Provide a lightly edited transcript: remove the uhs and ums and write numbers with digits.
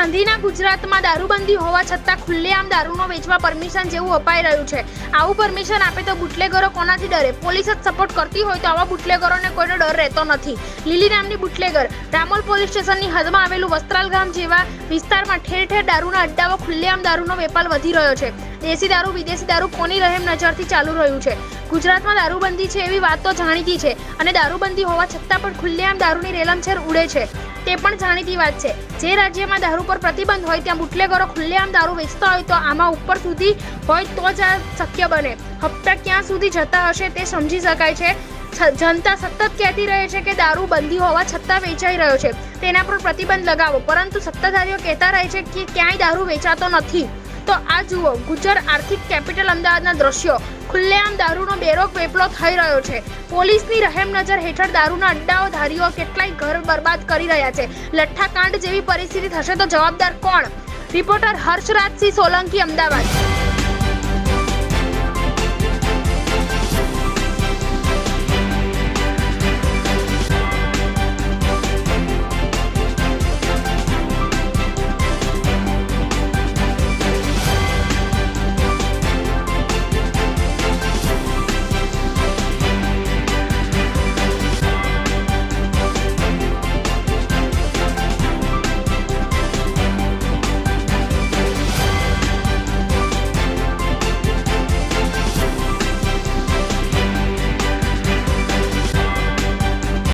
ગાંધીના ગુજરાતમાં દારૂબંધી હોવા છતાં ખુલ્લેઆમ દારૂનો વેચવા પરમિશન જેવું અપાઈ રહ્યું છે। આવું પરમિશન આપે તો બુટલેગરો કોનાથી ડરે? પોલીસ જ સપોર્ટ કરતી હોય તો આવા બુટલેગરોને કોઈનો ડર રહેતો નથી। લીલી નામની બુટલેગર રામોલ પોલીસ સ્ટેશનની હદમાં આવેલું વસ્ત્રાલ ગામ જેવા વિસ્તારમાં ઠેર ઠેર દારૂના અડ્ડાઓ ખુલ્લેઆમ દારૂનો વેપાર વધી રહ્યો છે। દેશી દારૂ વિદેશી દારૂ કોની રહેમ નજરથી ચાલુ રહ્યું છે। ગુજરાતમાં દારૂબંધી છે એવી વાત તો જાણીતી છે અને દારૂબંધી હોવા છતાં પણ ખુલ્લેઆમ દારૂની રેલમછેર ઉડે છે તે પણ જાણીતી વાત છે। જે રાજ્યમાં દારૂ પર પ્રતિબંધ હોય ત્યાં બુટલેગરો ખુલ્લેઆમ દારૂ વેચતા હોય તો આમાં ઉપર સુધી હોય તો જ આ શક્ય બને। હપ્તા ક્યાં સુધી જતા હશે તે સમજી શકાય છે। જનતા સતત કહેતી રહે છે કે દારૂ બંધી હોવા છતાં વેચાઈ રહ્યો છે, તેના પર પ્રતિબંધ લગાવો, પરંતુ સત્તાધારીઓ કહેતા રહે છે કે ક્યાંય દારૂ વેચાતો નથી। તો આ જુઓ ગુજર આર્થિક કેપિટલ અમદાવાદના દ્રશ્યો। ખુલ્લેઆમ દારૂનો બેરોક વેપલો થઈ રહ્યો છે। પોલીસની રહેમ નજર હેઠળ દારૂના અડ્ડાઓ ધારીઓ કેટલાય ઘર બરબાદ કરી રહ્યા છે। લઠ્ઠાકાંડ જેવી પરિસ્થિતિ થશે તો જવાબદાર કોણ? રિપોર્ટર હર્ષરાજસિંહ સોલંકી, અમદાવાદ।